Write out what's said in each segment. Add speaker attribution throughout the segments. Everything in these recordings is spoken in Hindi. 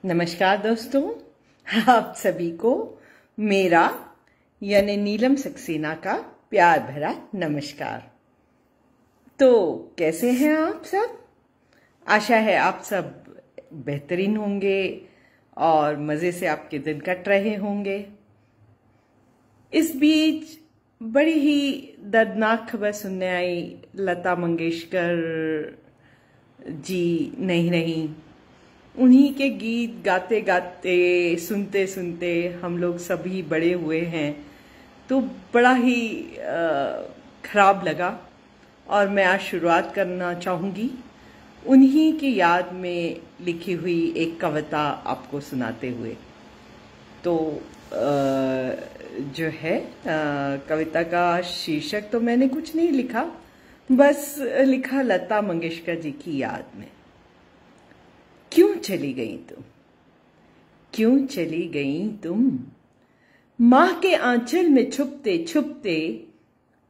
Speaker 1: नमस्कार दोस्तों, आप सभी को मेरा यानी नीलम सक्सेना का प्यार भरा नमस्कार। तो कैसे हैं आप सब? आशा है आप सब बेहतरीन होंगे और मज़े से आपके दिन कट रहे होंगे। इस बीच बड़ी ही दर्दनाक खबर सुनने आई। लता मंगेशकर जी नहीं, उन्हीं के गीत गाते गाते सुनते सुनते हम लोग सभी बड़े हुए हैं, तो बड़ा ही खराब लगा। और मैं आज शुरुआत करना चाहूँगी उन्हीं की याद में लिखी हुई एक कविता आपको सुनाते हुए। तो जो है कविता का शीर्षक तो मैंने कुछ नहीं लिखा, बस लिखा लता मंगेशकर जी की याद में। क्यों चली गई तुम, क्यों चली गई तुम, माँ के आंचल में छुपते छुपते,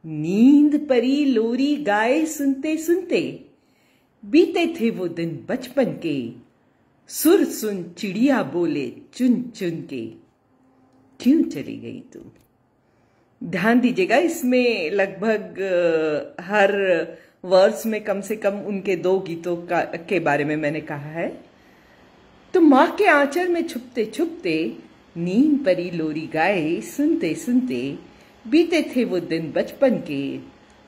Speaker 1: नींद परी लोरी गाए सुनते सुनते, बीते थे वो दिन बचपन के, सुर सुन चिड़िया बोले चुन चुन के। क्यों चली गई तुम। ध्यान दीजिएगा, इसमें लगभग हर वर्ड्स में कम से कम उनके 2 गीतों के बारे में मैंने कहा है। तो माँ के आंचल में छुपते छुपते, नींद परी लोरी गाए सुनते सुनते, बीते थे वो दिन बचपन के,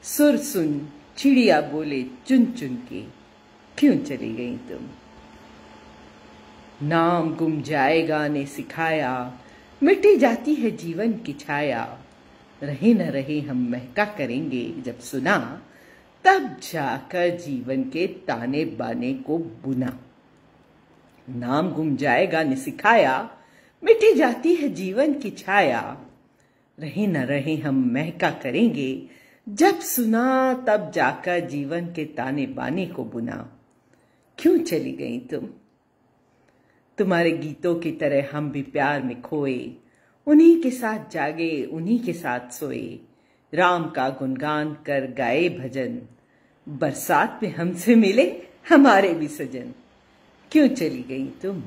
Speaker 1: सुर सुन चिड़िया बोले चुन चुन के। क्यों चली गई तुम। नाम गुम जाएगा ने सिखाया, मिटी जाती है जीवन की छाया, रहे न रहे हम महका करेंगे जब सुना, तब जाकर जीवन के ताने बाने को बुना। नाम गुम जाएगा ने सिखाया, मिटी जाती है जीवन की छाया, रहे न रहे हम महका करेंगे जब सुना, तब जाकर जीवन के ताने बाने को बुना। क्यों चली गई तुम। तुम्हारे गीतों की तरह हम भी प्यार में खोए, उन्हीं के साथ जागे उन्हीं के साथ सोए, राम का गुणगान कर गाए भजन, बरसात में हमसे मिले हमारे भी सजन। क्यों चली गई तुम।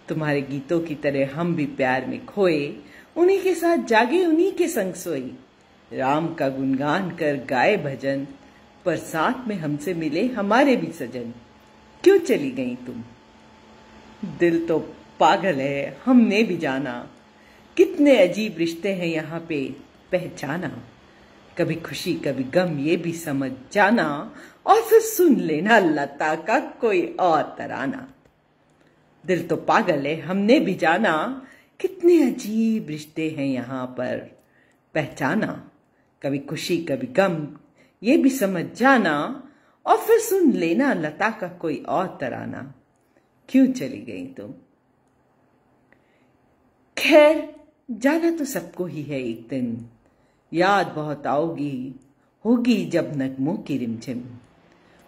Speaker 1: तुम्हारे गीतों की तरह हम भी प्यार में खोए, उन्हीं के साथ जागे उन्हीं के संग सोई, राम का गुणगान कर गाए भजन, बरसात में हमसे मिले हमारे भी सजन। क्यों चली गई तुम। दिल तो पागल है हमने भी जाना, कितने अजीब रिश्ते हैं यहाँ पे पहचाना, कभी खुशी कभी गम ये भी समझ जाना, और फिर सुन लेना लता का कोई और तराना। दिल तो पागल है हमने भी जाना, कितने अजीब रिश्ते हैं यहाँ पर पहचाना, कभी खुशी कभी गम ये भी समझ जाना, और फिर सुन लेना लता का कोई और तराना। क्यों चली गई तुम। खैर जाना तो सबको ही है एक दिन, याद बहुत आओगी होगी जब नगमों की रिमझिम,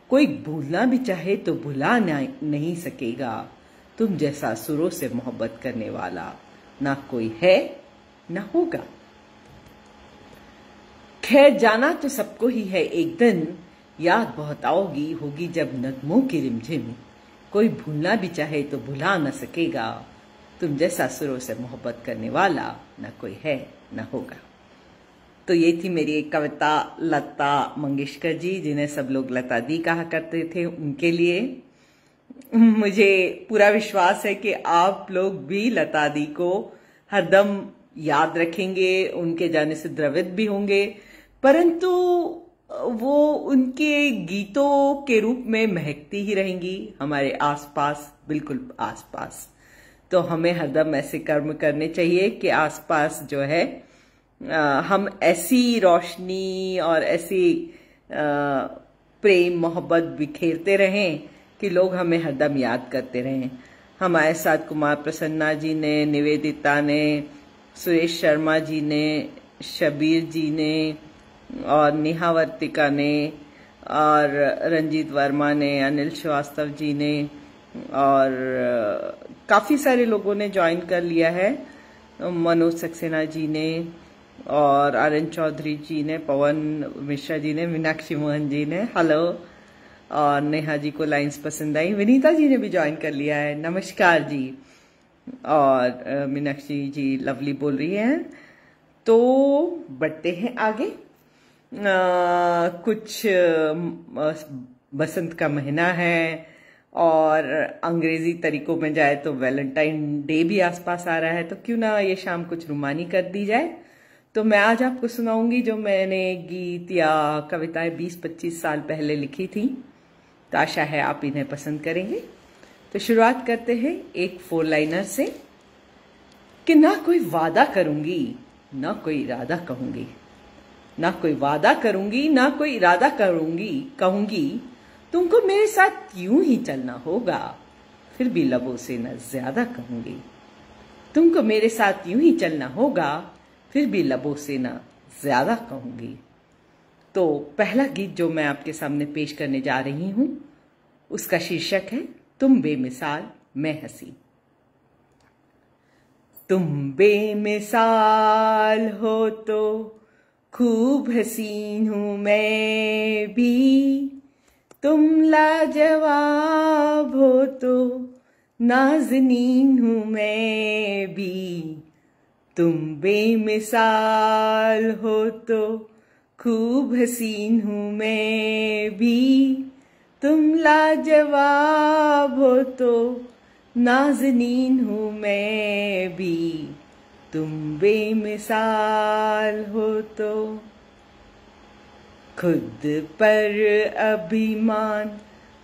Speaker 1: कोई भूलना भी चाहे तो भुला नहीं सकेगा, तुम जैसा सुरों से मोहब्बत करने वाला ना कोई है ना होगा। खैर जाना तो सबको ही है एक दिन, याद बहुत आओगी होगी जब नगमों की रिमझिम, कोई भूलना भी चाहे तो भुला न सकेगा, तुम जैसा सुरों से मोहब्बत करने वाला ना कोई है ना होगा। तो ये थी मेरी एक कविता लता मंगेशकर जी, जिन्हें सब लोग लता दी कहा करते थे, उनके लिए। मुझे पूरा विश्वास है कि आप लोग भी लता दी को हरदम याद रखेंगे, उनके जाने से द्रवित भी होंगे, परंतु वो उनके गीतों के रूप में महकती ही रहेंगी हमारे आसपास, बिल्कुल आसपास। तो हमें हरदम ऐसे कर्म करने चाहिए कि आसपास जो है हम ऐसी रोशनी और ऐसी प्रेम मोहब्बत बिखेरते रहें कि लोग हमें हरदम याद करते रहें। हमारे साथ कुमार प्रसन्ना जी ने, निवेदिता ने, सुरेश शर्मा जी ने, शबीर जी ने और नेहा वर्तिका ने और रंजीत वर्मा ने, अनिल श्रीवास्तव जी ने और काफ़ी सारे लोगों ने ज्वाइन कर लिया है, मनोज सक्सेना जी ने और आर्यन चौधरी जी ने, पवन मिश्रा जी ने, मीनाक्षी मोहन जी ने, हेलो, और नेहा जी को लाइंस पसंद आई। विनीता जी ने भी ज्वाइन कर लिया है, नमस्कार जी। और मीनाक्षी जी लवली बोल रही है। तो बढ़ते हैं आगे। कुछ बसंत का महीना है और अंग्रेजी तरीकों में जाए तो वैलेंटाइन डे भी आसपास आ रहा है, तो क्यों ना ये शाम कुछ रुमानी कर दी जाए। तो मैं आज आपको सुनाऊंगी जो मैंने गीत या कविताएं 20-25 साल पहले लिखी थी। तो आशा है आप इन्हें पसंद करेंगे। तो शुरुआत करते हैं एक 4 लाइनर से कि ना कोई वादा करूंगी ना कोई इरादा कहूंगी, ना कोई वादा करूंगी ना कोई इरादा कहूंगी तुमको मेरे साथ यूं ही चलना होगा, फिर भी लबों से न ज्यादा कहूंगी। तुमको मेरे साथ यूं ही चलना होगा, फिर भी लबों से न ज्यादा कहूंगी। तो पहला गीत जो मैं आपके सामने पेश करने जा रही हूं उसका शीर्षक है तुम बेमिसाल मैं हंसी। तुम बेमिसाल हो तो खूब हसीन हूं मैं भी, तुम लाजवाब हो तो नाज़नीन हूं मैं भी। तुम बेमिसाल हो तो खूब हसीन हूं मैं भी, तुम लाजवाब हो तो नाज़नीन हूं मैं भी। तुम बेमिसाल हो तो खुद पर अभिमान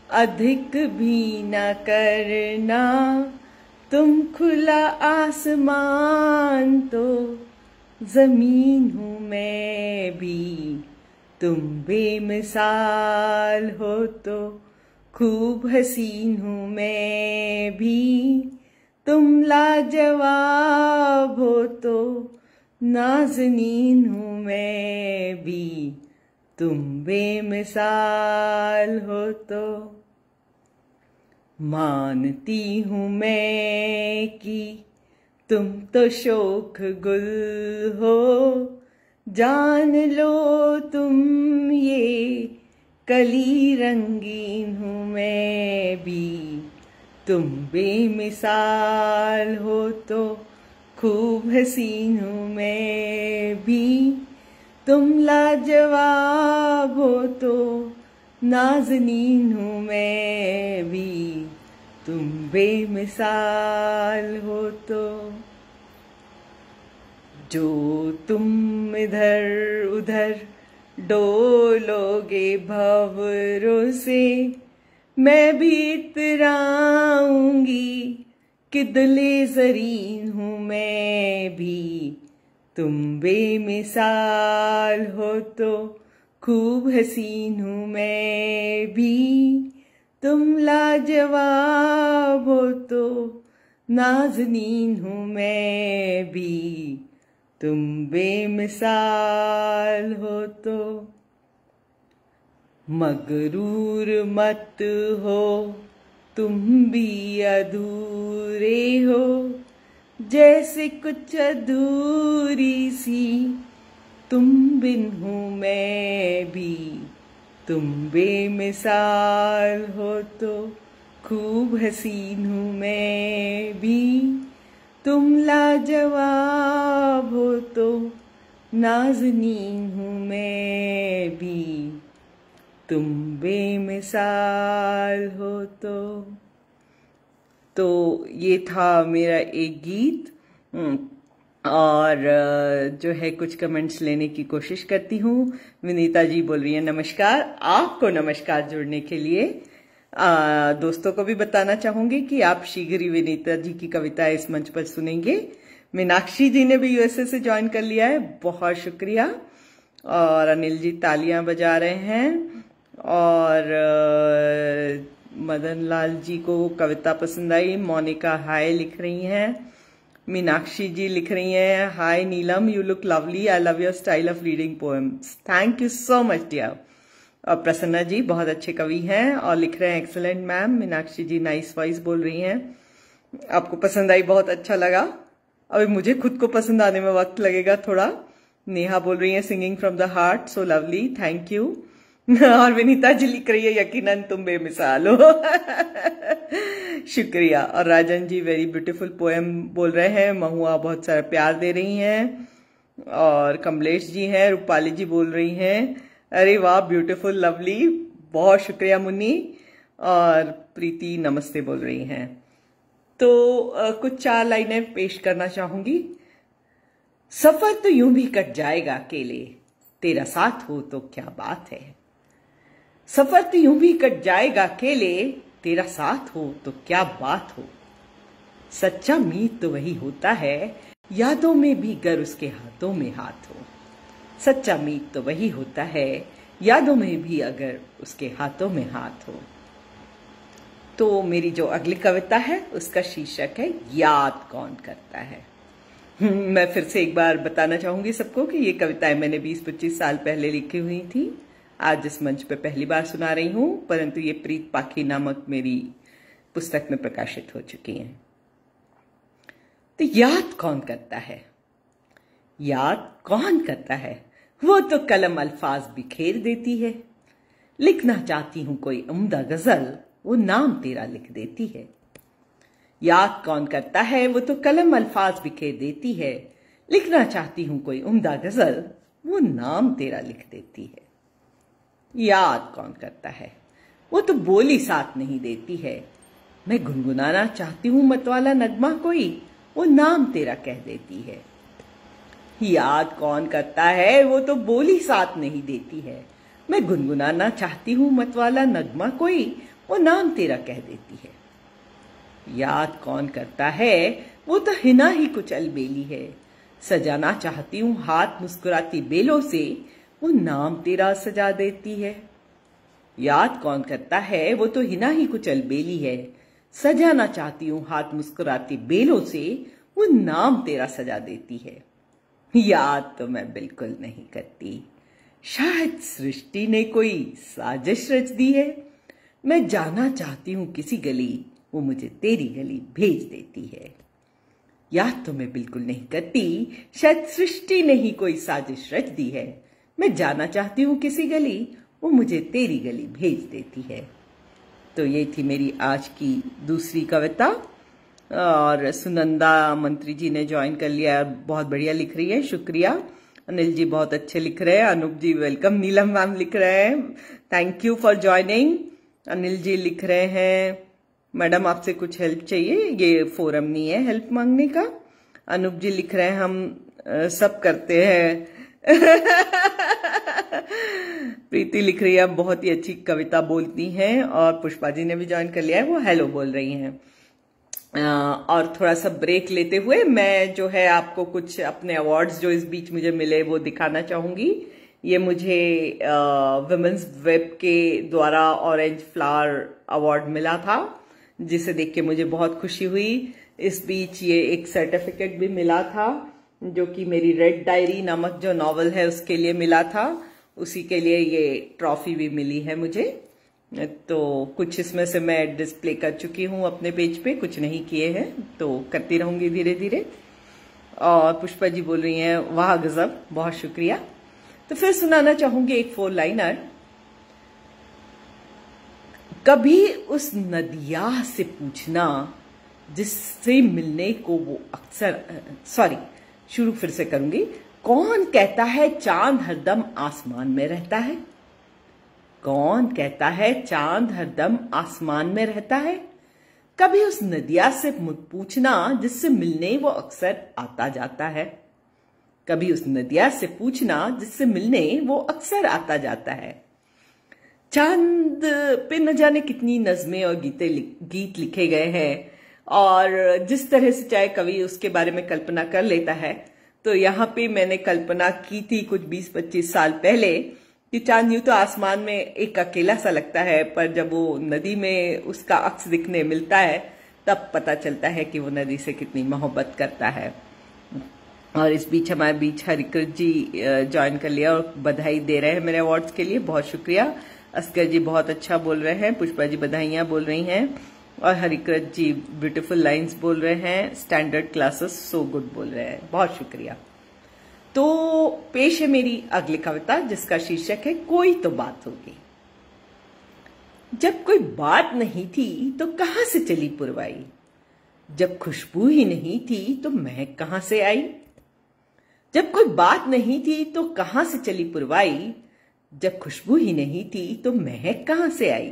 Speaker 1: अधिक भी न करना, तुम खुला आसमान तो जमीन हूं मैं भी। तुम बेमिसाल हो तो खूब हसीन हूं मैं भी, तुम लाजवाब हो तो नाज़नीन हूं मैं भी। तुम बेमिसाल हो तो मानती हूं मैं कि तुम तो शोख गुल हो, जान लो तुम ये कली रंगीन हूं मैं भी। तुम बेमिसाल हो तो खूब हसीन हूं मैं भी, तुम लाजवाब हो तो नाज़नीन हूं मैं भी। तुम बेमिसाल हो तो जो तुम इधर उधर डोलोगे भंवरों से, मैं भी इतराऊंगी कि दिले ज़रीन हूं मैं भी। तुम बेमिसाल हो तो खूब हसीन हूं मैं भी, तुम लाजवाब हो तो नाज़नीन हूं मैं भी। तुम बेमिसाल हो तो मगरूर मत हो तुम भी अधूरे हो, जैसे कुछ अधूरी सी तुम बिन हूं मैं भी। तुम बेमिसाल हो तो खूब हसीन हूं मैं भी, तुम लाजवाब हो तो नाज़नीन हूं मैं भी। तुम बेमिसाल हो तो ये था मेरा एक गीत। और जो है कुछ कमेंट्स लेने की कोशिश करती हूँ। विनीता जी बोल रही है नमस्कार, आपको नमस्कार जुड़ने के लिए। दोस्तों को भी बताना चाहूंगी कि आप शीघ्र ही विनीता जी की कविता इस मंच पर सुनेंगे। मीनाक्षी जी ने भी यूएसए से ज्वाइन कर लिया है, बहुत शुक्रिया। और अनिल जी तालियां बजा रहे हैं। और मदन लाल जी को कविता पसंद आई, मोनिका हाय लिख रही हैं। मीनाक्षी जी लिख रही हैं hi Neelam, you look lovely, I love your style of reading poems, thank you so much dear. और प्रसन्ना जी बहुत अच्छे कवि हैं और लिख रहे हैं एक्सलेंट मैम। मीनाक्षी जी नाइस वॉइस बोल रही हैं, आपको पसंद आई, बहुत अच्छा लगा। अभी मुझे खुद को पसंद आने में वक्त लगेगा थोड़ा। नेहा बोल रही है singing from the heart, so lovely, thank you. और विनीता जी लिख रही है, यकीनन तुम बेमिसाल हो। शुक्रिया। और Rajan ji very beautiful poem बोल रहे हैं। महुआ बहुत सारा प्यार दे रही हैं। और कमलेश जी हैं, रूपाली जी बोल रही हैं, अरे वाह ब्यूटीफुल लवली, बहुत शुक्रिया मुन्नी। और प्रीति नमस्ते बोल रही हैं। तो कुछ 4 लाइनें पेश करना चाहूंगी। सफर तो यूं भी कट जाएगा अकेले, तेरा साथ हो तो क्या बात है। सफर तो यूं भी कट जाएगा अकेले, तेरा साथ हो तो क्या बात हो। सच्चा मीत तो वही होता है, यादों में भी गर उसके हाथों में हाथ हो। सच्चा मीत तो वही होता है, यादों में भी अगर उसके हाथों में हाथ हो। तो मेरी जो अगली कविता है उसका शीर्षक है याद कौन करता है। मैं फिर से एक बार बताना चाहूंगी सबको कि ये कविताएं मैंने 20-25 साल पहले लिखी हुई थी। आज इस मंच पे पहली बार सुना रही हूं, परंतु ये प्रीत पाखी नामक मेरी पुस्तक में प्रकाशित हो चुकी हैं। तो याद कौन करता है, याद कौन करता है, वो तो कलम अल्फाज बिखेर देती है। लिखना चाहती हूं कोई उम्दा गजल, वो नाम तेरा लिख देती है। याद कौन करता है, वो तो कलम अल्फाज बिखेर देती है। लिखना चाहती हूं कोई उम्दा गजल, वो नाम तेरा लिख देती है। याद कौन करता है, वो तो बोली साथ नहीं देती है। मैं गुनगुनाना चाहती हूं मतवाला नगमा कोई, वो नाम तेरा कह देती है। याद कौन करता है, वो तो बोली साथ नहीं देती है। मैं गुनगुनाना चाहती हूं मतवाला नगमा कोई, वो नाम तेरा कह देती है। याद कौन करता है, वो तो हिना ही कुछ अलबेली है। सजाना चाहती हूं हाथ मुस्कुराती बेलों से, वो नाम तेरा सजा देती है। याद कौन करता है, वो तो हिना ही कुछ अलबेली है। सजाना चाहती हूं हाथ मुस्कुराती बेलों से, वो नाम तेरा सजा देती है। याद तो मैं बिल्कुल नहीं करती, शायद सृष्टि ने कोई साजिश रच दी है। मैं जाना चाहती हूं किसी गली, वो मुझे तेरी गली भेज देती है। याद तो मैं बिल्कुल नहीं करती, शायद सृष्टि ने ही कोई साजिश रच दी है। मैं जाना चाहती हूं किसी गली, वो मुझे तेरी गली भेज देती है। तो ये थी मेरी आज की दूसरी कविता। और सुनंदा मंत्री जी ने ज्वाइन कर लिया, बहुत बढ़िया लिख रही है, शुक्रिया। अनिल जी बहुत अच्छे लिख रहे हैं, अनूप जी वेलकम, नीलम मैम लिख रहे हैं, thank you for joining. Anil ji लिख रहे हैं, मैडम आपसे कुछ हेल्प चाहिए, ये फोरम नहीं है हेल्प मांगने का। अनूप जी लिख रहे हैं, हम सब करते हैं। प्रीति लिख रही है, बहुत ही अच्छी कविता बोलती हैं। और पुष्पा जी ने भी ज्वाइन कर लिया है, वो हेलो बोल रही हैं। और थोड़ा सा ब्रेक लेते हुए मैं जो है आपको कुछ अपने अवार्ड्स जो इस बीच मुझे मिले वो दिखाना चाहूंगी। ये मुझे विमेंस वेब के द्वारा ऑरेंज फ्लावर अवार्ड मिला था, जिसे देख के मुझे बहुत खुशी हुई। इस बीच ये एक सर्टिफिकेट भी मिला था, जो कि मेरी रेड डायरी नामक जो नॉवल है उसके लिए मिला था। उसी के लिए ये ट्रॉफी भी मिली है मुझे। तो कुछ इसमें से मैं डिस्प्ले कर चुकी हूँ अपने पेज पे, कुछ नहीं किए हैं, तो करती रहूंगी धीरे धीरे। और पुष्पा जी बोल रही हैं, वाह गजब, बहुत शुक्रिया। तो फिर सुनाना चाहूंगी एक 4 लाइनर। कभी उस नदिया से पूछना जिससे मिलने को वो अक्सर, शुरू फिर से करूंगी। कौन कहता है चांद हरदम आसमान में रहता है? कौन कहता है चांद हरदम आसमान में रहता है? कभी उस नदिया से पूछना जिससे मिलने वो अक्सर आता जाता है। कभी उस नदिया से पूछना जिससे मिलने वो अक्सर आता जाता है। चांद पे न जाने कितनी नज़में और गीत लिखे गए हैं, और जिस तरह से चाहे कवि उसके बारे में कल्पना कर लेता है, तो यहाँ पे मैंने कल्पना की थी कुछ 20-25 साल पहले कि चांद यूं तो आसमान में एक अकेला सा लगता है, पर जब वो नदी में उसका अक्स दिखने मिलता है तब पता चलता है कि वो नदी से कितनी मोहब्बत करता है। और इस बीच हमारे बीच हरिकृत जी ज्वाइन कर लिया और बधाई दे रहे हैं मेरे अवार्ड्स के लिए, बहुत शुक्रिया। असगर जी बहुत अच्छा बोल रहे हैं, पुष्पा जी बधाइयां बोल रही हैं, और हरिकृत जी ब्यूटीफुल लाइंस बोल रहे हैं, स्टैंडर्ड क्लासेस सो गुड बोल रहे हैं, बहुत शुक्रिया। तो पेश है मेरी अगली कविता जिसका शीर्षक है कोई तो बात होगी। जब कोई बात नहीं थी तो कहां से चली पुरवाई, जब खुशबू ही नहीं थी तो महक कहां से आई। जब कोई बात नहीं थी तो कहां से चली पुरवाई, जब खुशबू ही नहीं थी तो महक कहां से आई।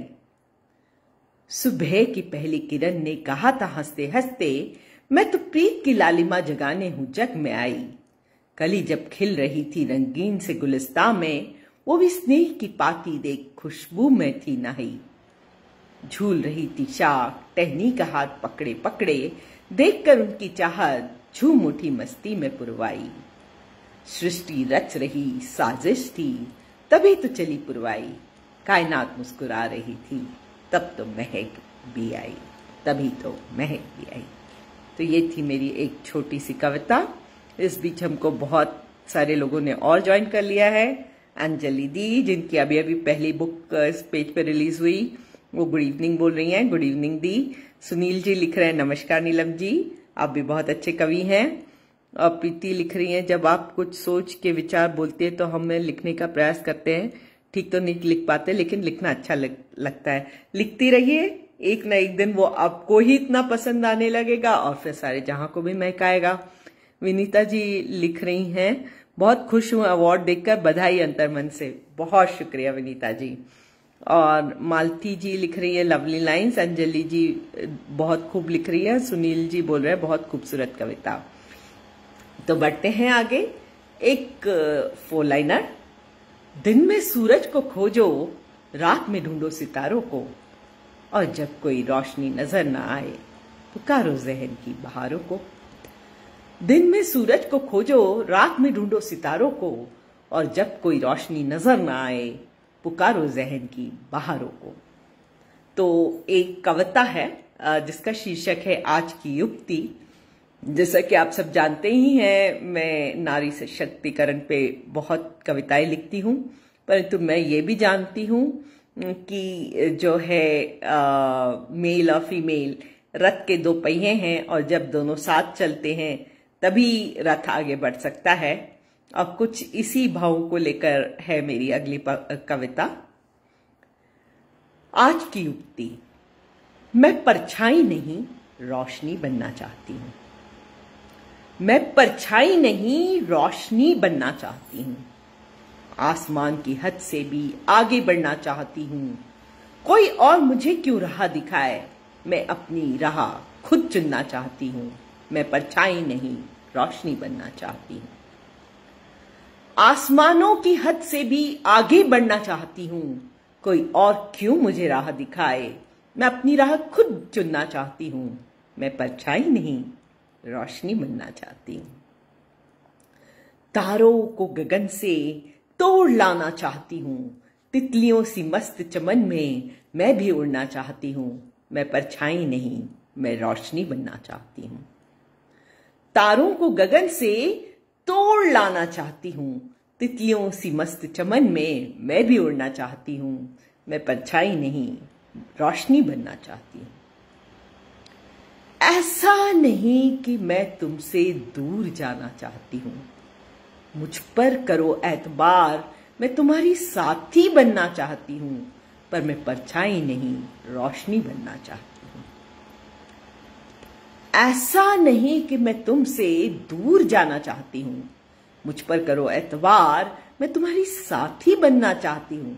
Speaker 1: सुबह की पहली किरण ने कहा था हंसते हंसते, मैं तो प्रीत की लालिमा जगाने हूं जग में आई। कली जब खिल रही थी रंगीन से गुलिस्तां में, वो भी स्नेह की पाती देख खुशबू में थी नहाई। झूल रही थी शाख टहनी का हाथ पकड़े पकड़े, देखकर उनकी चाहत झूम उठी मस्ती में पुरवाई। सृष्टि रच रही साजिश थी तभी तो चली पुरवाई, कायनात मुस्कुरा रही थी तब तो महक भी आई, तभी तो महक भी आई। तो ये थी मेरी एक छोटी सी कविता। इस बीच हमको बहुत सारे लोगों ने और ज्वाइन कर लिया है। अंजलि दी, जिनकी अभी अभी पहली बुक इस पेज पे रिलीज हुई, वो गुड इवनिंग बोल रही हैं। गुड इवनिंग दी। सुनील जी लिख रहे हैं नमस्कार नीलम जी, आप भी बहुत अच्छे कवि हैं। और प्रीति लिख रही हैं, जब आप कुछ सोच के विचार बोलते हैं तो हमें लिखने का प्रयास करते हैं, ठीक तो नहीं लिख पाते लेकिन लिखना अच्छा लगता है। लिखती रहिए, एक ना एक दिन वो आपको ही इतना पसंद आने लगेगा और फिर सारे जहां को भी महकाएगा। विनीता जी लिख रही हैं, बहुत खुश हूं अवार्ड देखकर, बधाई अंतर्मन से। बहुत शुक्रिया विनीता जी। और मालती जी लिख रही है लवली लाइंस। अंजलि जी बहुत खूब लिख रही है। सुनील जी बोल रहे हैं बहुत खूबसूरत कविता। तो बढ़ते हैं आगे। एक 4 लाइनर। दिन में सूरज को खोजो, रात में ढूंढो सितारों को, और जब कोई रोशनी नजर न आए पुकारो जहन की बहारों को। दिन में सूरज को खोजो, रात में ढूंढो सितारों को, और जब कोई रोशनी नजर न आए पुकारो जहन की बहारों को। तो एक कविता है जिसका शीर्षक है आज की युक्ति। जैसा कि आप सब जानते ही हैं, मैं नारी सशक्तिकरण पे बहुत कविताएं लिखती हूँ, परंतु मैं ये भी जानती हूँ कि जो है मेल और फीमेल रथ के 2 पहिए हैं, और जब दोनों साथ चलते हैं तभी रथ आगे बढ़ सकता है। और कुछ इसी भाव को लेकर है मेरी अगली कविता। आज की युक्ति। मैं परछाई नहीं रोशनी बनना चाहती हूँ, मैं परछाई नहीं रोशनी बनना चाहती हूँ। आसमान की हद से भी आगे बढ़ना चाहती हूँ। कोई और मुझे क्यों राह दिखाए, मैं अपनी राह खुद चुनना चाहती हूँ। मैं परछाई नहीं रोशनी बनना चाहती हूँ। आसमानों की हद से भी आगे बढ़ना चाहती हूँ। कोई और क्यों मुझे राह दिखाए, मैं अपनी राह खुद चुनना चाहती हूँ। मैं परछाई नहीं रोशनी बनना चाहती हूँ। तारों को गगन से तोड़ लाना चाहती हूँ। तितलियों सी मस्त चमन में मैं भी उड़ना चाहती हूँ। मैं परछाई नहीं मैं रोशनी बनना चाहती हूँ। तारों को गगन से तोड़ लाना चाहती हूँ। तितलियों सी मस्त चमन में मैं भी उड़ना चाहती हूँ। मैं परछाई नहीं रोशनी बनना चाहती हूँ। ऐसा नहीं कि मैं तुमसे दूर जाना चाहती हूँ। मुझ पर करो एतबार, मैं तुम्हारी साथी बनना चाहती हूँ, पर मैं परछाई नहीं रोशनी बनना चाहती हूँ। ऐसा नहीं कि मैं तुमसे दूर जाना चाहती हूँ। मुझ पर करो एतबार, मैं तुम्हारी साथी बनना चाहती हूँ,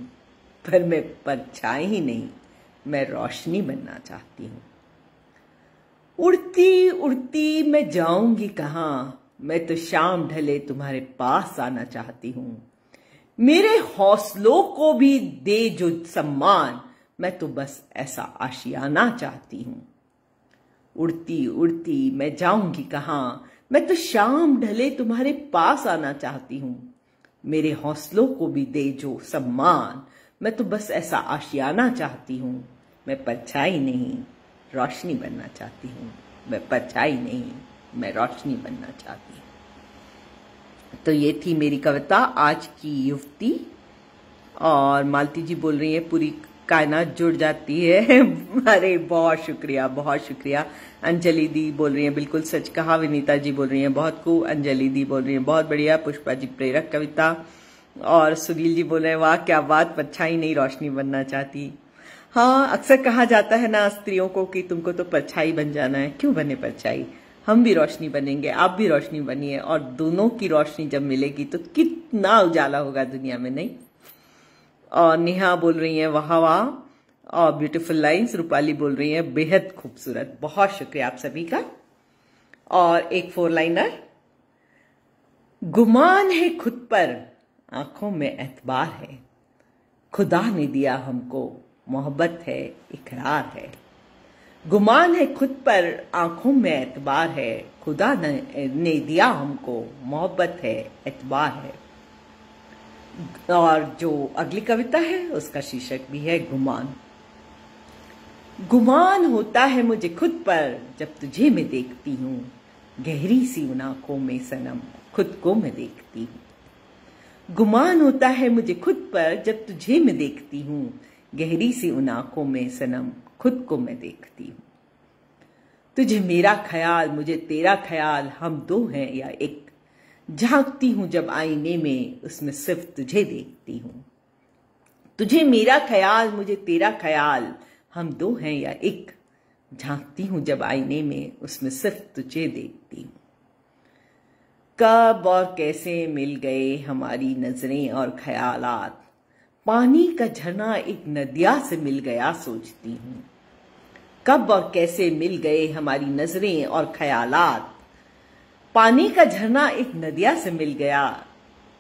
Speaker 1: पर मैं परछाई नहीं मैं रोशनी बनना चाहती हूँ। उड़ती उड़ती मैं जाऊंगी कहाँ, मैं तो शाम ढले तुम्हारे पास आना चाहती हूँ। मेरे हौसलों को भी दे जो सम्मान, मैं तो बस ऐसा आशियाना चाहती हूँ। उड़ती उड़ती मैं जाऊंगी कहाँ, मैं तो शाम ढले तुम्हारे पास आना चाहती हूँ। मेरे हौसलों को भी दे जो सम्मान, मैं तो बस ऐसा आशियाना चाहती हूँ। मैं परछाई नहीं रोशनी बनना चाहती हूँ। मैं परछाई नहीं मैं रोशनी बनना चाहती हूँ। तो ये थी मेरी कविता आज की युवती। और मालती जी बोल रही है पूरी कायनात जुड़ जाती है। अरे बहुत शुक्रिया बहुत शुक्रिया। अंजलि दी बोल रही है बिल्कुल सच कहा। विनीता जी बोल रही है बहुत खूब। अंजलि दी बोल रही है बहुत बढ़िया। पुष्पा जी प्रेरक कविता। और सुनील जी बोल रहे हैं वाह क्या बात, परछाई नहीं रोशनी बनना चाहती। हाँ, अक्सर कहा जाता है ना स्त्रियों को कि तुमको तो परछाई बन जाना है। क्यों बने परछाई? हम भी रोशनी बनेंगे, आप भी रोशनी बनिए, और दोनों की रोशनी जब मिलेगी तो कितना उजाला होगा दुनिया में, नहीं? और नेहा बोल रही है वाह वाह, और ब्यूटीफुल लाइंस। रूपाली बोल रही है बेहद खूबसूरत। बहुत शुक्रिया आप सभी का। और एक 4 लाइनर, गुमान है खुद पर, आंखों में एतबार है, खुदा ने दिया हमको, मोहब्बत है, इकरार है। गुमान है खुद पर, आंखों में एतबार है, खुदा ने दिया हमको, मोहब्बत है, एतबार है। और जो अगली कविता है उसका शीर्षक भी है गुमान। गुमान होता है मुझे खुद पर, जब तुझे मैं देखती हूँ, गहरी सी उन आंखों में सनम, खुद को मैं देखती हूँ। गुमान होता है मुझे खुद पर, जब तुझे मैं देखती हूँ, गहरी सी उन आंखों में सनम, खुद को मैं देखती हूँ। तुझे मेरा ख्याल, मुझे तेरा ख्याल, हम दो हैं या एक, झांकती हूं जब आईने में, उसमें सिर्फ तुझे देखती हूं। तुझे मेरा ख्याल, मुझे तेरा ख्याल, हम दो हैं या एक, झांकती हूं जब आईने में, उसमें सिर्फ तुझे देखती हूं। कब और कैसे मिल गए हमारी नजरें और ख्यालात, पानी का झरना एक नदिया से मिल गया सोचती हूँ। कब और कैसे मिल गए हमारी नजरें और ख्यालात, पानी का झरना एक नदिया से मिल गया,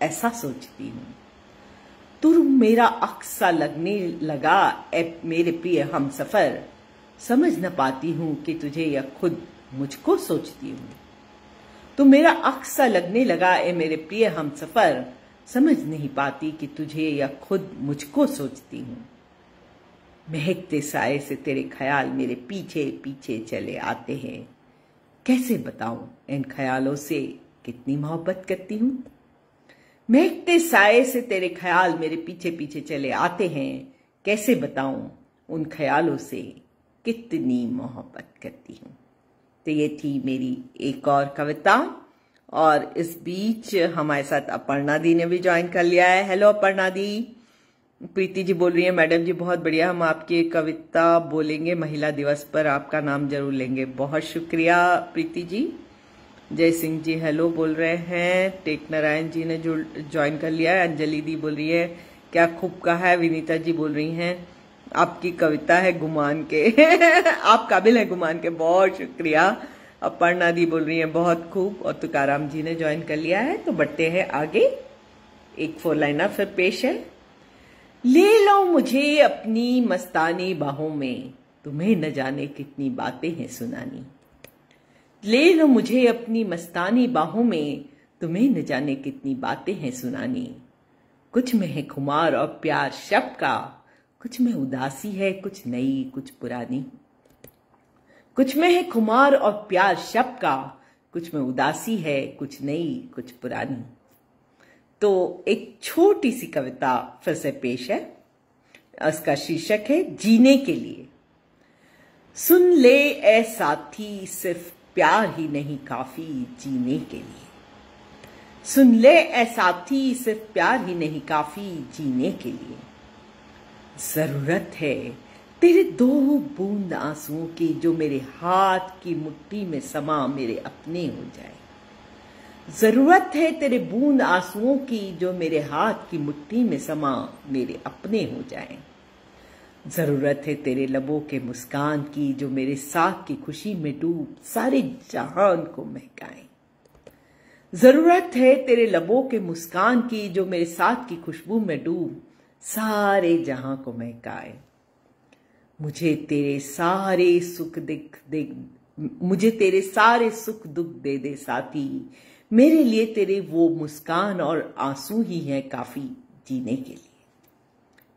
Speaker 1: ऐसा सोचती हूँ। तू मेरा अक्सा लगने लगा ए मेरे प्रिय हम सफर, समझ न पाती हूँ कि तुझे या खुद मुझको सोचती हूँ। तू मेरा अक्सा लगने लगा ए मेरे प्रिय हम सफर, समझ नहीं पाती कि तुझे या खुद मुझको सोचती हूँ। महकते साए से तेरे ख्याल मेरे पीछे पीछे चले आते हैं, कैसे बताऊं इन ख्यालों से कितनी मोहब्बत करती हूँ। महकते साए से तेरे ख्याल मेरे पीछे पीछे चले आते हैं, कैसे बताऊं उन ख्यालों से कितनी मोहब्बत करती हूँ। तो ये थी मेरी एक और कविता। और इस बीच हमारे साथ अपर्णा दी ने भी ज्वाइन कर लिया है। हेलो अपर्णा दी। प्रीति जी बोल रही है मैडम जी बहुत बढ़िया, हम आपकी एक कविता बोलेंगे, महिला दिवस पर आपका नाम जरूर लेंगे। बहुत शुक्रिया प्रीति जी। जय सिंह जी हेलो बोल रहे हैं। टेक नारायण जी ने ज्वाइन कर लिया है। अंजलि दी बोल रही है क्या खूब कहा है। विनीता जी बोल रही हैं आपकी कविता है गुमान के आप काबिल है गुमान के। बहुत शुक्रिया। अपर्णा दी बोल रही है बहुत खूब। और तुकाराम जी ने ज्वाइन कर लिया है। तो बढ़ते हैं आगे। एक 4 लाइनर फिर पेश है। ले लो मुझे अपनी मस्तानी बाहों में, तुम्हें न जाने कितनी बातें हैं सुनानी। ले लो मुझे अपनी मस्तानी बाहों में, तुम्हें न जाने कितनी बातें हैं सुनानी। कुछ में है खुमार और प्यार शब का, कुछ में उदासी है कुछ नई कुछ पुरानी। कुछ में है खुमार और प्यार शब का, कुछ में उदासी है कुछ नई कुछ पुरानी। तो एक छोटी सी कविता फिर से पेश है। उसका शीर्षक है जीने के लिए। सुन ले ए साथी सिर्फ प्यार ही नहीं काफी जीने के लिए। सुन ले ए साथी सिर्फ प्यार ही नहीं काफी जीने के लिए। जरूरत है तेरे 2 बूंद आंसुओं की, जो मेरे हाथ की मुट्ठी में समा मेरे अपने हो जाए। जरूरत है तेरे बूंद आंसुओं की, जो मेरे हाथ की मुट्ठी में समा मेरे अपने हो जाए। जरूरत है तेरे लबों के मुस्कान की, जो मेरे साथ की खुशी में डूब सारे जहान को महकाए। जरूरत है तेरे लबों के मुस्कान की, जो मेरे साथ की खुशबू में डूब सारे जहां को महकाए। मुझे तेरे सारे सुख दुख दे दे साथी, मेरे लिए तेरे वो मुस्कान और आंसू ही हैं काफी जीने के लिए।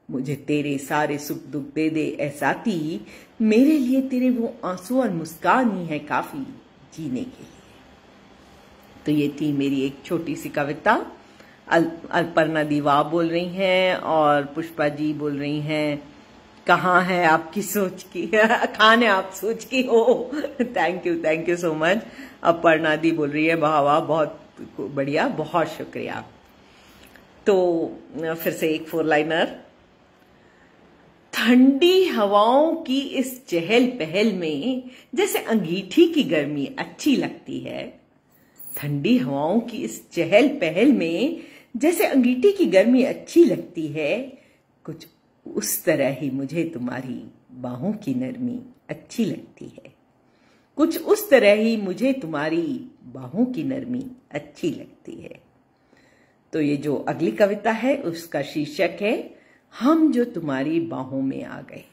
Speaker 1: मुझे तेरे सारे सुख दुख दे दे ए साथी, मेरे लिए तेरे वो आंसू और मुस्कान ही हैं काफी जीने के लिए। तो ये थी मेरी एक छोटी सी कविता। अपर्णा दीवा बोल रही हैं और पुष्पा जी बोल रही हैं कहाँ है आपकी सोच की खान है आप सोच की हो। Thank you so much. Aparna दी बोल रही है वाह वाह बहुत बढ़िया, बहुत शुक्रिया। तो फिर से एक 4 लाइनर। ठंडी हवाओं की इस चहल पहल में जैसे अंगीठी की गर्मी अच्छी लगती है, ठंडी हवाओं की इस चहल पहल में जैसे अंगीठी की गर्मी अच्छी लगती है, कुछ उस तरह ही मुझे तुम्हारी बाहों की नरमी अच्छी लगती है। कुछ उस तरह ही मुझे तुम्हारी बाहों की नरमी अच्छी लगती है। तो ये जो अगली कविता है उसका शीर्षक है हम जो तुम्हारी बाहों में आ गए।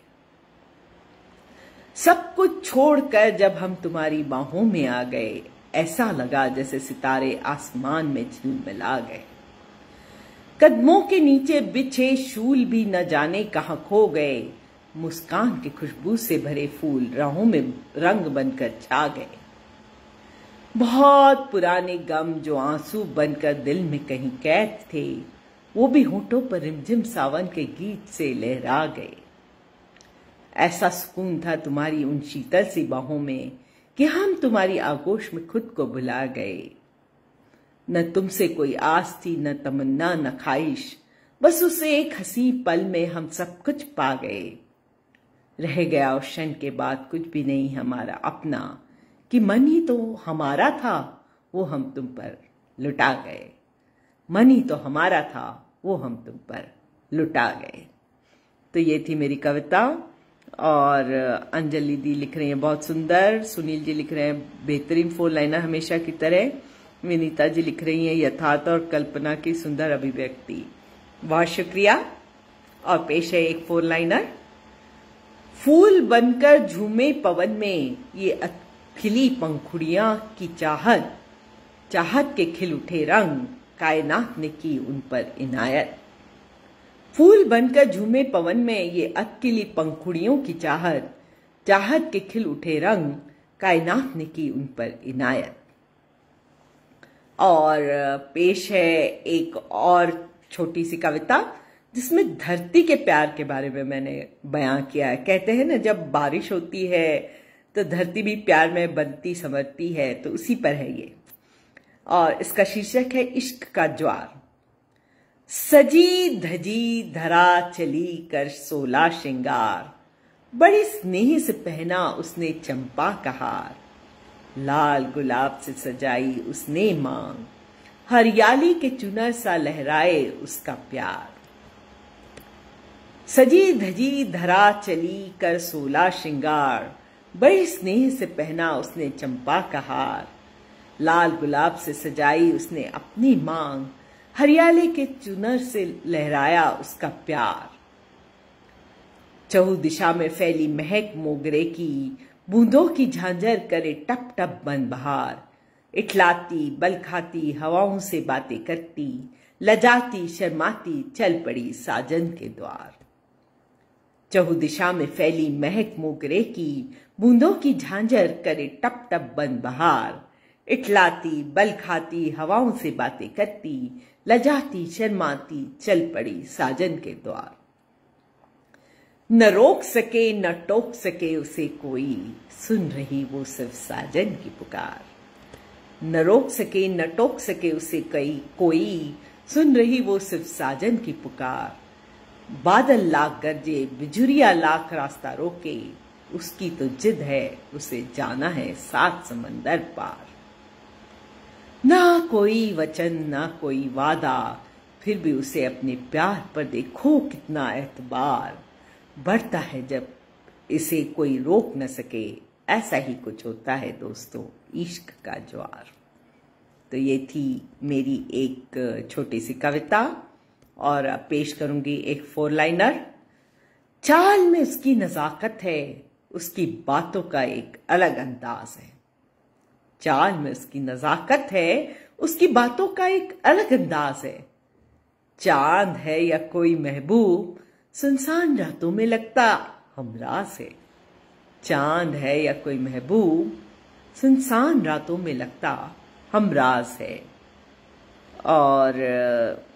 Speaker 1: सब कुछ छोड़कर जब हम तुम्हारी बाहों में आ गए, ऐसा लगा जैसे सितारे आसमान में झिलमिला गए। कदमों के नीचे बिछे शूल भी न जाने कहां खो गए, मुस्कान की खुशबू से भरे फूल राहों में रंग बनकर छा गए। बहुत पुराने गम जो आंसू बनकर दिल में कहीं कैद थे, वो भी होठों पर रिमझिम सावन के गीत से लहरा गए। ऐसा सुकून था तुम्हारी उन शीतल सी बाहों में कि हम तुम्हारी आगोश में खुद को भुला गए। न तुमसे कोई आस थी, न तमन्ना, न ख्वाहिश, बस उस एक हंसी पल में हम सब कुछ पा गए। रह गया उस क्षण के बाद कुछ भी नहीं हमारा अपना, कि मन ही तो हमारा था वो हम तुम पर लुटा गए। मन ही तो हमारा था वो हम तुम पर लुटा गए। तो ये थी मेरी कविता। और अंजलि दी लिख रही हैं बहुत सुंदर, सुनील जी लिख रहे हैं बेहतरीन 4 लाइनर हमेशा की तरह, विनीता जी लिख रही हैं यथार्थ और कल्पना की सुंदर अभिव्यक्ति। बहुत शुक्रिया। और पेश है एक 4 लाइनर। फूल बनकर झूमे पवन में ये खिली पंखुड़ियां की चाहत, चाहत के खिल उठे रंग, कायनात ने की उन पर इनायत। फूल बनकर झूमे पवन में ये अतकिली पंखुड़ियों की चाहत, चाहत के खिल उठे रंग, कायनात ने की उन पर इनायत। और पेश है एक और छोटी सी कविता जिसमें धरती के प्यार के बारे में मैंने बयां किया है। कहते हैं ना, जब बारिश होती है तो धरती भी प्यार में बनती संवरती है, तो उसी पर है ये। और इसका शीर्षक है इश्क का ज्वार। सजी धजी धरा चली कर 16 श्रृंगार, बड़े स्नेह से पहना उसने चंपा का हार। लाल गुलाब से सजाई उसने मांग, हरियाली के चुनर सा लहराए उसका प्यार। सजी धजी धरा चली कर 16 श्रृंगार, बड़े स्नेह से पहना उसने चंपा का हार। लाल गुलाब से सजाई उसने अपनी मांग, हरियाली के चुनर से लहराया उसका प्यार। चहु दिशा में फैली महक मोगरे की, बूंदों की झांझर करे टप टप बन बहार। इठलाती बल खाती हवाओं से बातें करती, लजाती शर्माती चल पड़ी साजन के द्वार। चहु दिशा में फैली महक मोगरे की, बूंदों की झांझर करे टप टप बन बहार। इठलाती बल खाती हवाओं से बातें करती, लजाती शर्माती चल पड़ी साजन के द्वार। न रोक सके न टोक सके उसे कोई, सुन रही वो सिर्फ साजन की पुकार। न रोक सके न टोक सके उसे कोई, सुन रही वो सिर्फ साजन की पुकार। बादल लाख गरजे बिजुरिया लाख रास्ता रोके, उसकी तो जिद है उसे जाना है 7 समंदर पार। ना कोई वचन ना कोई वादा, फिर भी उसे अपने प्यार पर देखो कितना एतबार। बढ़ता है जब इसे कोई रोक न सके, ऐसा ही कुछ होता है दोस्तों इश्क का ज्वार। तो ये थी मेरी एक छोटी सी कविता। और पेश करूंगी एक 4 लाइनर। चाल में उसकी नजाकत है, उसकी बातों का एक अलग अंदाज है। चाल में उसकी नजाकत है, उसकी बातों का एक अलग अंदाज है। चांद है या कोई महबूब, सुनसान रातों में लगता हमराज है। चांद है या कोई महबूब, सुनसान रातों में लगता हमराज है। और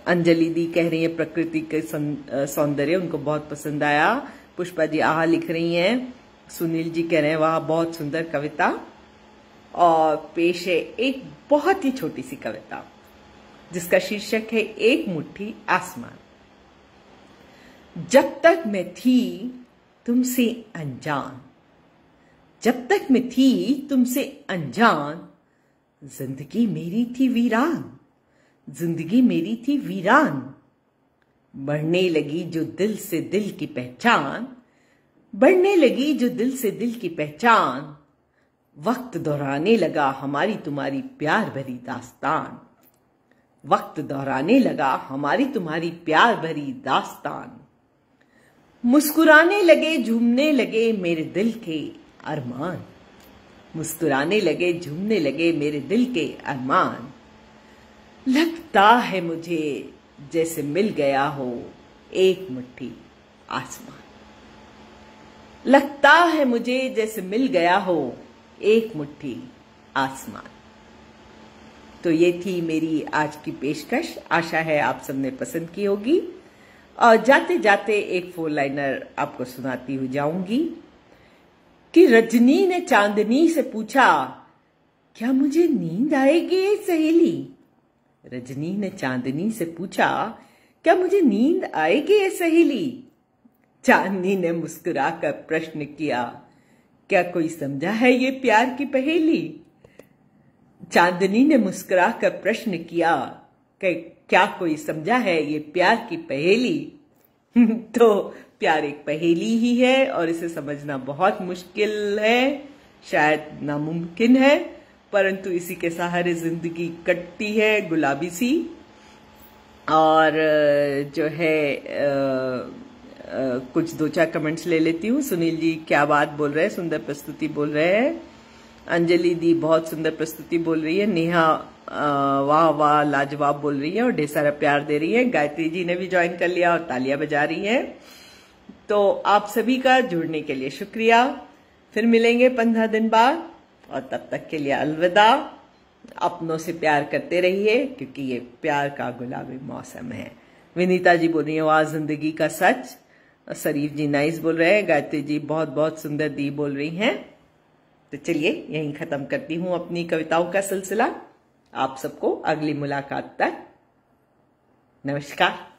Speaker 1: अंजलि दी कह रही है प्रकृति के सौंदर्य उनको बहुत पसंद आया। पुष्पा जी आहा लिख रही हैं। सुनील जी कह रहे हैं वाह बहुत सुंदर कविता। और पेश है एक बहुत ही छोटी सी कविता जिसका शीर्षक है एक मुट्ठी आसमान। जब तक मैं थी तुमसे अनजान, जब तक मैं थी तुमसे अनजान, जिंदगी मेरी थी वीरान, जिंदगी मेरी थी वीरान। बढ़ने लगी जो दिल से दिल की पहचान, बढ़ने लगी जो दिल से दिल की पहचान, वक्त दोहराने लगा हमारी तुम्हारी प्यार भरी दास्तान, वक्त दोहराने लगा हमारी तुम्हारी प्यार भरी दास्तान। मुस्कुराने लगे झूमने लगे मेरे दिल के अरमान, मुस्कुराने लगे झूमने लगे मेरे दिल के अरमान। लगता है मुझे जैसे मिल गया हो एक मुट्ठी आसमान, लगता है मुझे जैसे मिल गया हो एक मुट्ठी आसमान। तो ये थी मेरी आज की पेशकश, आशा है आप सबने पसंद की होगी। और जाते जाते एक 4 लाइनर आपको सुनाती हुई जाऊंगी कि रजनी ने चांदनी से पूछा, क्या मुझे नींद आएगी सहेली? रजनी ने चांदनी से पूछा, क्या मुझे नींद आएगी सहेली? चांदनी ने मुस्कुराकर प्रश्न किया, क्या कोई समझा है ये प्यार की पहेली? चांदनी ने मुस्कुराकर प्रश्न किया कि क्या कोई समझा है ये प्यार की पहेली? तो प्यार एक पहेली ही है और इसे समझना बहुत मुश्किल है, शायद नामुमकिन है, परंतु इसी के सहारे जिंदगी कटती है गुलाबी सी। और जो है कुछ 2-4 कमेंट्स ले लेती हूँ। सुनील जी क्या बात बोल रहे हैं, सुंदर प्रस्तुति बोल रहे हैं। अंजलि दी बहुत सुंदर प्रस्तुति बोल रही है। नेहा वाह वाह लाजवाब बोल रही है और ढेर सारा प्यार दे रही है। गायत्री जी ने भी ज्वाइन कर लिया और तालियां बजा रही है। तो आप सभी का जुड़ने के लिए शुक्रिया। फिर मिलेंगे 15 दिन बाद और तब तक के लिए अलविदा। अपनों से प्यार करते रहिए क्योंकि ये प्यार का गुलाबी मौसम है। विनीता जी बोल रही है वाह जिंदगी का सच। शरीफ जी नाइस बोल रहे हैं। गायत्री जी बहुत बहुत सुंदर दी बोल रही हैं। तो चलिए यहीं खत्म करती हूँ अपनी कविताओं का सिलसिला। आप सबको अगली मुलाकात तक नमस्कार।